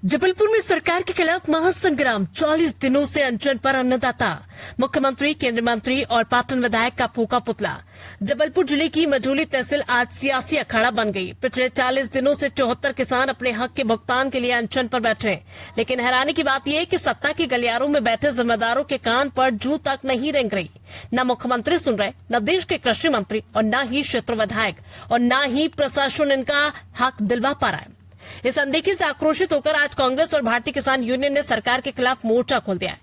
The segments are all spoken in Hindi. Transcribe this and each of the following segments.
जबलपुर में सरकार के खिलाफ महासंग्राम, 40 दिनों से अनशन पर अन्नदाता, मुख्यमंत्री, केंद्रीय मंत्री और पाटन विधायक का फूका पुतला। जबलपुर जिले की मझौली तहसील आज सियासी अखाड़ा बन गई। पिछले 40 दिनों से 74 किसान अपने हक के भुगतान के लिए अनशन पर बैठे, लेकिन हैरानी की बात यह है कि सत्ता के गलियारों में बैठे जिम्मेदारों के कान पर जूं तक नहीं रेंग रही। न मुख्यमंत्री सुन रहे, न देश के कृषि मंत्री और न ही क्षेत्र विधायक और न ही प्रशासन इनका हक दिलवा पा रहा है। इस अनदेखी से आक्रोशित होकर आज कांग्रेस और भारतीय किसान यूनियन ने सरकार के खिलाफ मोर्चा खोल दिया है।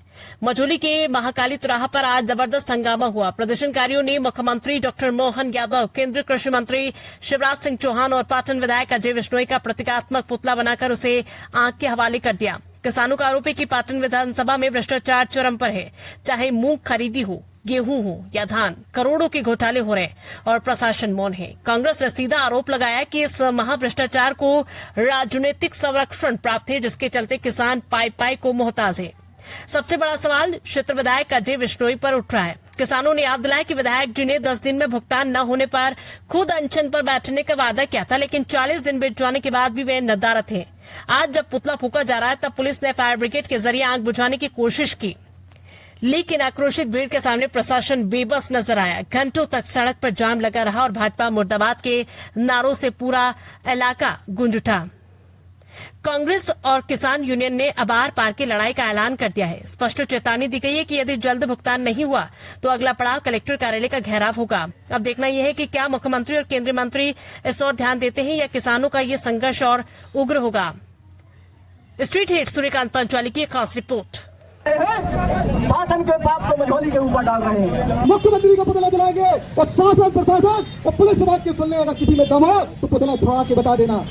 मझौली के महाकाली चौराहा पर आज जबरदस्त हंगामा हुआ। प्रदर्शनकारियों ने मुख्यमंत्री डॉक्टर मोहन यादव, केंद्रीय कृषि मंत्री शिवराज सिंह चौहान और पाटन विधायक अजय विश्नोई का प्रतीकात्मक पुतला बनाकर उसे आग के हवाले कर दिया। किसानों का आरोप है कि पाटन विधानसभा में भ्रष्टाचार चरम पर है। चाहे मूंग खरीदी हो, गेहूं हो या धान, करोड़ों के घोटाले हो रहे और प्रशासन मौन है। कांग्रेस ने सीधा आरोप लगाया कि इस महाभ्रष्टाचार को राजनीतिक संरक्षण प्राप्त है, जिसके चलते किसान पाई पाई को मोहताज है। सबसे बड़ा सवाल क्षेत्र विधायक अजय विश्नोई पर उठ रहा है। किसानों ने याद दिलाया कि विधायक जी ने 10 दिन में भुगतान न होने पर खुद अनशन पर बैठने का वादा किया था, लेकिन 40 दिन बीत जाने के बाद भी वे नदारत हैं। आज जब पुतला फूका जा रहा है, तब पुलिस ने फायर ब्रिगेड के जरिए आग बुझाने की कोशिश की, लेकिन आक्रोशित भीड़ के सामने प्रशासन बेबस नजर आया। घंटों तक सड़क पर जाम लगा रहा और भाजपा मुर्दाबाद के नारों से पूरा इलाका गूंज उठा। कांग्रेस और किसान यूनियन ने अब आर पार की लड़ाई का ऐलान कर दिया है। स्पष्ट चेतावनी दी गई है कि यदि जल्द भुगतान नहीं हुआ तो अगला पड़ाव कलेक्टर कार्यालय का घेराव होगा। अब देखना यह है कि क्या मुख्यमंत्री और केंद्रीय मंत्री इस ओर ध्यान देते हैं या किसानों का ये संघर्ष और उग्र होगा। स्ट्रीट हिट सूर्यकांत पंचवाली की खास रिपोर्ट। पाटन के पाप को मझौली के ऊपर डाल रहे हैं। मुख्यमंत्री को पुतला जलाएंगे और शासन प्रशासन और पुलिस विभाग के सुनने अगर किसी में दम हो तो पुतला छुड़ा के बता देना।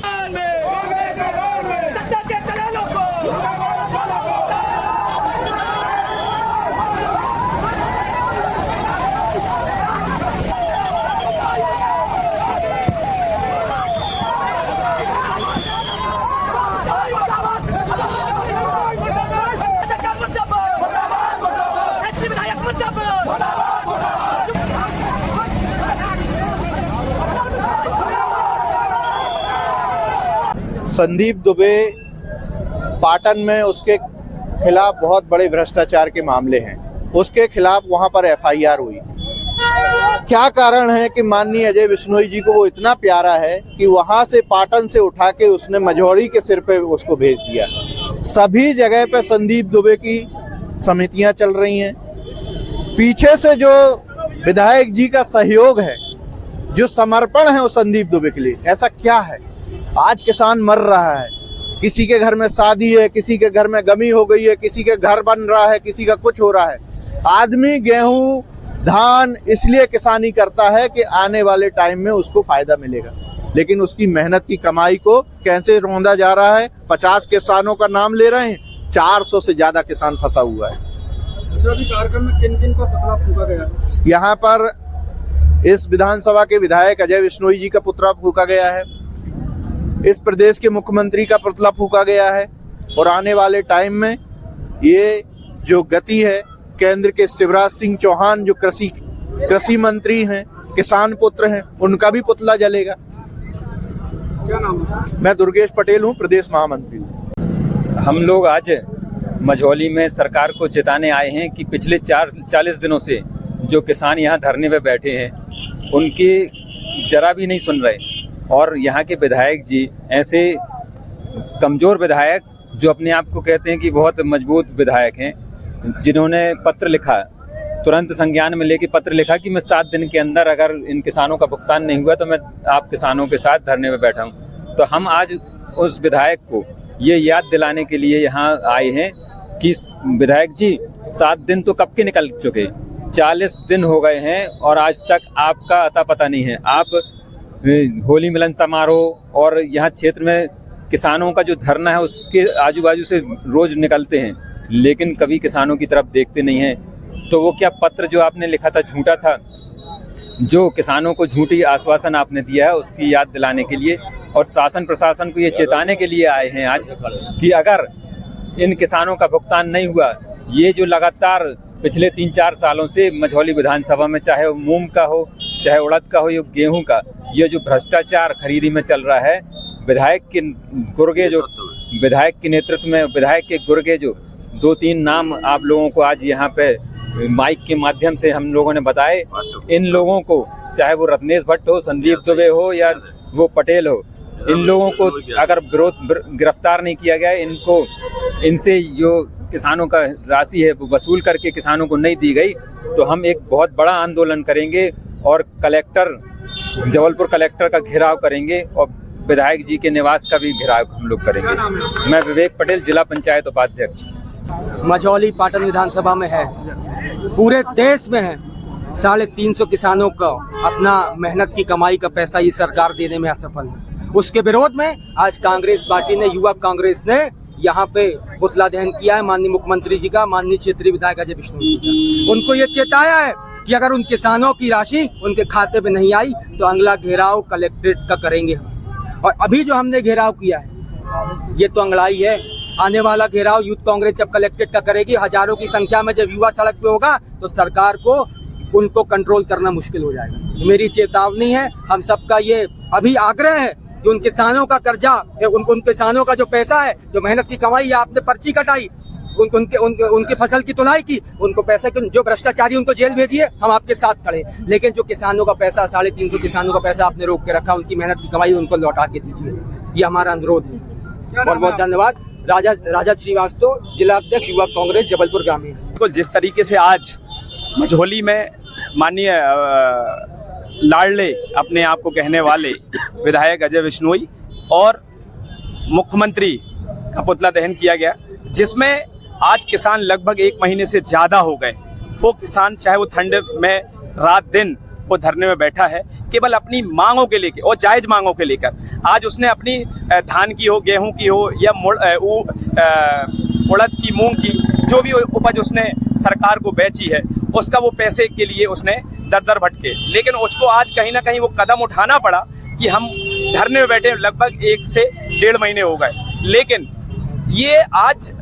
संदीप दुबे पाटन में उसके खिलाफ बहुत बड़े भ्रष्टाचार के मामले हैं, उसके खिलाफ वहां पर एफआईआर हुई। क्या कारण है कि माननीय अजय विश्नोई जी को वो इतना प्यारा है कि वहां से पाटन से उठा के उसने मझौली के सिर पे उसको भेज दिया। सभी जगह पे संदीप दुबे की समितियां चल रही हैं। पीछे से जो विधायक जी का सहयोग है, जो समर्पण है वो संदीप दुबे के लिए, ऐसा क्या है? आज किसान मर रहा है, किसी के घर में शादी है, किसी के घर में गमी हो गई है, किसी के घर बन रहा है, किसी का कुछ हो रहा है। आदमी गेहूं धान इसलिए किसानी करता है कि आने वाले टाइम में उसको फायदा मिलेगा, लेकिन उसकी मेहनत की कमाई को कैसे रौंदा जा रहा है। 50 किसानों का नाम ले रहे हैं, 400 से ज्यादा किसान फंसा हुआ है। कार्यक्रम में किन-किन को पुतला फूका गया? यहाँ पर इस विधानसभा के विधायक अजय विश्नोई जी का पुतला फूका गया है, इस प्रदेश के मुख्यमंत्री का पुतला फूका गया है, और आने वाले टाइम में ये जो गति है, केंद्र के शिवराज सिंह चौहान जो कृषि मंत्री हैं, किसान पुत्र हैं, उनका भी पुतला जलेगा। क्या नाम है? मैं दुर्गेश पटेल हूँ, प्रदेश महामंत्री हूँ। हम लोग आज मझौली में सरकार को चेताने आए हैं कि पिछले 40 दिनों से जो किसान यहाँ धरने पे बैठे हैं, उनकी जरा भी नहीं सुन रहे। और यहाँ के विधायक जी ऐसे कमज़ोर विधायक जो अपने आप को कहते हैं कि बहुत मजबूत विधायक हैं, जिन्होंने पत्र लिखा, तुरंत संज्ञान में लेके पत्र लिखा कि मैं 7 दिन के अंदर अगर इन किसानों का भुगतान नहीं हुआ तो मैं आप किसानों के साथ धरने में बैठा हूँ। तो हम आज उस विधायक को ये याद दिलाने के लिए यहाँ आए हैं कि विधायक जी 7 दिन तो कब के निकल चुके, 40 दिन हो गए हैं और आज तक आपका अता पता नहीं है। आप होली मिलन समारोह और यहाँ क्षेत्र में किसानों का जो धरना है उसके आजू बाजू से रोज निकलते हैं, लेकिन कभी किसानों की तरफ देखते नहीं हैं। तो वो क्या पत्र जो आपने लिखा था झूठा था, जो किसानों को झूठी आश्वासन आपने दिया है उसकी याद दिलाने के लिए और शासन प्रशासन को ये चेताने के लिए आए हैं आज कि अगर इन किसानों का भुगतान नहीं हुआ, ये जो लगातार पिछले 3-4 सालों से मझौली विधानसभा में चाहे वो मूंग का हो, चाहे उड़द का हो या गेहूं का, ये जो भ्रष्टाचार खरीदी में चल रहा है, विधायक के गुर्गे जो विधायक के नेतृत्व में विधायक के गुर्गे जो 2-3 नाम आप लोगों को आज यहाँ पे माइक के माध्यम से हम लोगों ने बताए, इन लोगों को चाहे वो रत्नेश भट्ट हो, संदीप दुबे हो या वो पटेल हो, इन लोगों को अगर गिरफ्तार नहीं किया गया, इनसे जो किसानों का राशि है वो वसूल करके किसानों को नहीं दी गई, तो हम एक बहुत बड़ा आंदोलन करेंगे और जबलपुर कलेक्टर का घेराव करेंगे और विधायक जी के निवास का भी घेराव हम लोग करेंगे। मैं विवेक पटेल, जिला पंचायत उपाध्यक्ष। मझौली पाटन विधानसभा में है, पूरे देश में है। 350 किसानों को अपना मेहनत की कमाई का पैसा ये सरकार देने में असफल है। उसके विरोध में आज कांग्रेस पार्टी ने, युवा कांग्रेस ने यहाँ पे पुतला दहन किया है माननीय मुख्यमंत्री जी का, माननीय क्षेत्रीय विधायक अजय बिश्नोई जी का। उनको ये चेताया है कि अगर उन किसानों की राशि उनके खाते में नहीं आई तो अगला घेराव कलेक्ट्रेट का करेंगे हम। और अभी जो हमने घेराव किया है ये तो अंगड़ाई है। आने वाला घेराव यूथ कांग्रेस जब कलेक्ट्रेट का करेगी, हजारों की संख्या में जब युवा सड़क पे होगा तो सरकार को उनको कंट्रोल करना मुश्किल हो जाएगा। मेरी चेतावनी है, हम सबका ये अभी आग्रह है कि उन किसानों का कर्जा, उन किसानों का जो पैसा है, जो मेहनत की कमाई है, आपने पर्ची कटाई, उनकी फसल की तुलाई की, उनको पैसे, जो भ्रष्टाचारी उनको जेल भेजिए, हम आपके साथ खड़े। लेकिन जो किसानों का पैसा, 350 किसानों का पैसा आपने रोक के रखा, उनकी मेहनत की कमाई उनको लौटा के दीजिए, ये हमारा अनुरोध है। बहुत बहुत धन्यवाद। राजा श्रीवास्तव, जिला अध्यक्ष युवा कांग्रेस जबलपुर ग्रामीण। बिल्कुल जिस तरीके से आज मझौली में माननीय लाडले अपने आप को कहने वाले विधायक अजय बिश्नोई और मुख्यमंत्री का पुतला दहन किया गया, जिसमें आज किसान लगभग 1 महीने से ज़्यादा हो गए, वो किसान चाहे वो ठंड में रात दिन वो धरने में बैठा है, केवल अपनी मांगों के लेकर और जायज मांगों के लेकर। आज उसने अपनी धान की हो, गेहूं की हो या उड़द की, मूंग की, जो भी उपज उसने सरकार को बेची है, उसका वो पैसे के लिए उसने दर भटके। लेकिन उसको आज कहीं ना कहीं वो कदम उठाना पड़ा कि हम धरने में बैठे लगभग 1 से 1.5 महीने हो गए। लेकिन ये आज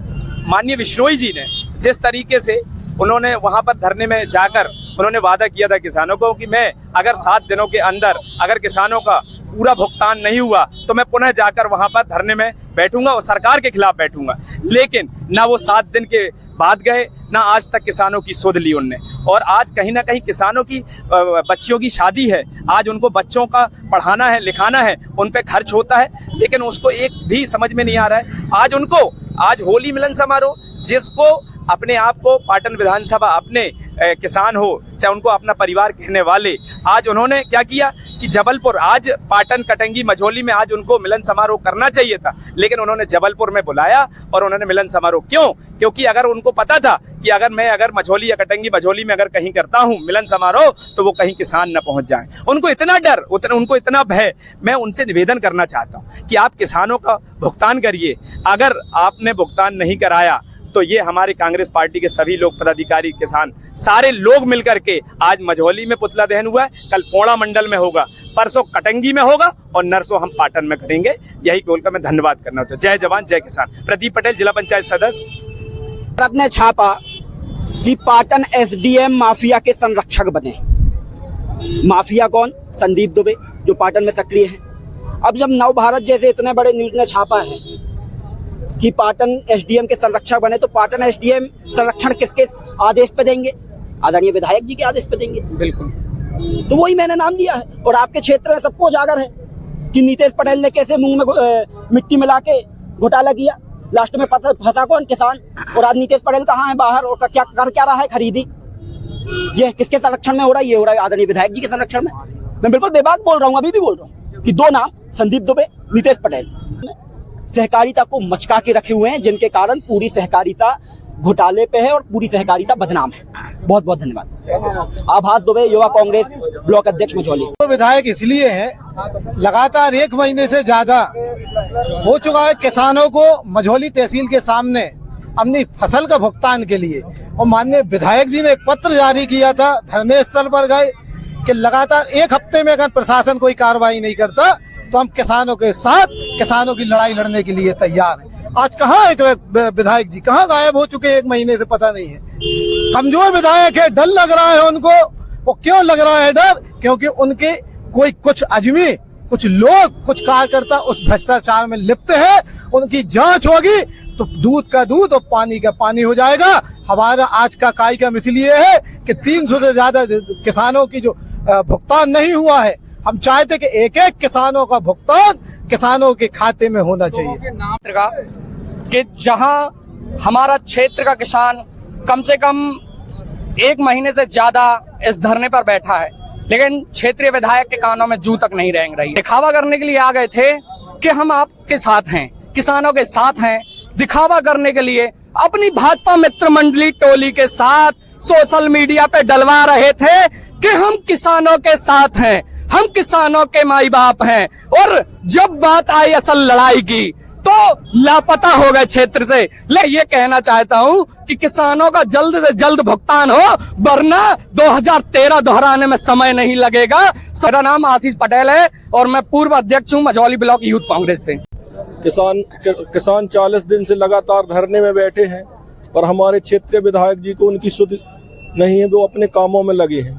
माननीय बिश्नोई जी ने जिस तरीके से उन्होंने वहां पर धरने में जाकर उन्होंने वादा किया था किसानों को कि मैं अगर 7 दिनों के अंदर अगर किसानों का पूरा भुगतान नहीं हुआ तो मैं पुनः जाकर वहां पर धरने में बैठूंगा और सरकार के खिलाफ बैठूंगा। लेकिन ना वो 7 दिन के बाद गए, ना आज तक किसानों की सुध ली उनने। और आज कहीं ना कहीं किसानों की बच्चियों की शादी है, आज उनको बच्चों का पढ़ाना है, लिखाना है, उन पे खर्च होता है, लेकिन उसको एक भी समझ में नहीं आ रहा है। आज होली मिलन समारोह, जिसको अपने आप को पाटन विधानसभा अपने किसान हो चाहे उनको अपना परिवार कहने वाले, आज उन्होंने क्या किया कि जबलपुर, आज पाटन, कटंगी, मझौली में आज उनको मिलन समारोह करना चाहिए था, लेकिन उन्होंने जबलपुर में बुलाया और उन्होंने मिलन समारोह क्यों? क्योंकि अगर उनको पता था कि अगर मझौली या कटंगी मझौली में अगर कहीं करता हूँ मिलन समारोह तो वो कहीं किसान न पहुंच जाए। उनको इतना डर, उनको इतना भय। मैं उनसे निवेदन करना चाहता हूँ कि आप किसानों का भुगतान करिए। अगर आपने भुगतान नहीं कराया तो ये हमारे कांग्रेस पार्टी के सभी लोग, पदाधिकारी, किसान, सारे लोग मिलकर के आज मझौली में पुतला दहन हुआ है, कल पोड़ा मंडल में होगा, परसों कटंगी में होगा और नरसों हम पाटन में करेंगे। यही बोलकर मैं धन्यवाद करना चाहता हूँ। जय जवान जय किसान। प्रदीप पटेल, जिला पंचायत सदस्य। भारत ने छापा कि पाटन एसडीएम माफिया के संरक्षक बने। माफिया कौन? संदीप दुबे, जो पाटन में सक्रिय है। अब जब नव भारत जैसे इतने बड़े न्यूज ने छापा है कि पाटन एसडीएम के संरक्षक बने, तो पाटन एसडीएम संरक्षण किसके आदेश पे देंगे? आदरणीय विधायक जी के आदेश पे देंगे। बिल्कुल, तो वही मैंने नाम दिया है। और आपके क्षेत्र में सबको उजागर है कि नीतीश पटेल ने कैसे मुंह में मिट्टी मिला के घोटाला किया, लास्ट में फंसा कौन? किसान। और आज नीतीश पटेल कहाँ है? बाहर। और क्या रहा है? खरीदी। ये किसके संरक्षण में हो रहा है? ये हो रहा है आदरणीय विधायक जी के संरक्षण में। मैं बिल्कुल बेबाक बोल रहा हूँ, अभी भी बोल रहा हूँ कि 2 नाम, संदीप दुबे, नीतीश पटेल, सहकारिता को मचका के रखे हुए हैं, जिनके कारण पूरी सहकारिता घोटाले पे है और पूरी सहकारिता बदनाम है। बहुत बहुत धन्यवाद। आभास दुबे, युवा कांग्रेस ब्लॉक अध्यक्ष मझौली। तो विधायक इसलिए है, लगातार 1 महीने से ज्यादा हो चुका है किसानों को मझौली तहसील के सामने अपनी फसल का भुगतान के लिए। और माननीय विधायक जी ने एक पत्र जारी किया था, धरने स्थल पर गए कि लगातार 1 हफ्ते में अगर प्रशासन कोई कार्रवाई नहीं करता तो हम किसानों के साथ किसानों की लड़ाई लड़ने के लिए तैयार हैं। आज कहाँ एक विधायक जी कहाँ गायब हो चुके, 1 महीने से पता नहीं है। कमजोर विधायक है, डर लग रहा है उनको। वो क्यों लग रहा है डर? क्योंकि उनके कोई कुछ अजमी, कुछ लोग, कुछ कार्यकर्ता उस भ्रष्टाचार में लिप्त है। उनकी जांच होगी तो दूध का दूध और पानी का पानी हो जाएगा। हमारा आज का कार्यक्रम इसलिए है कि 300 से ज्यादा किसानों की जो भुगतान नहीं हुआ है, हम चाहते कि एक-एक किसानों का भुगतान किसानों के खाते में होना चाहिए। कि जहां हमारा क्षेत्र का किसान कम से कम 1 महीने से ज्यादा इस धरने पर बैठा है, लेकिन क्षेत्रीय विधायक के कानों में जू तक नहीं रेंग रही। दिखावा करने के लिए आ गए थे कि हम आपके साथ हैं, किसानों के साथ हैं। दिखावा करने के लिए अपनी भाजपा मित्र मंडली टोली के साथ सोशल मीडिया पे डलवा रहे थे कि हम किसानों के साथ हैं, हम किसानों के माई बाप हैं। और जब बात आई असल लड़ाई की तो लापता हो गए क्षेत्र से। ले ये कहना चाहता हूं कि किसानों का जल्द से जल्द भुगतान हो, वरना 2013 दोहराने में समय नहीं लगेगा। मेरा नाम आशीष पटेल है और मैं पूर्व अध्यक्ष हूं मझौली ब्लॉक यूथ कांग्रेस से। किसान 40 दिन से लगातार धरने में बैठे हैं और हमारे क्षेत्रीय विधायक जी को उनकी सुध नहीं है, वो अपने कामों में लगे हैं।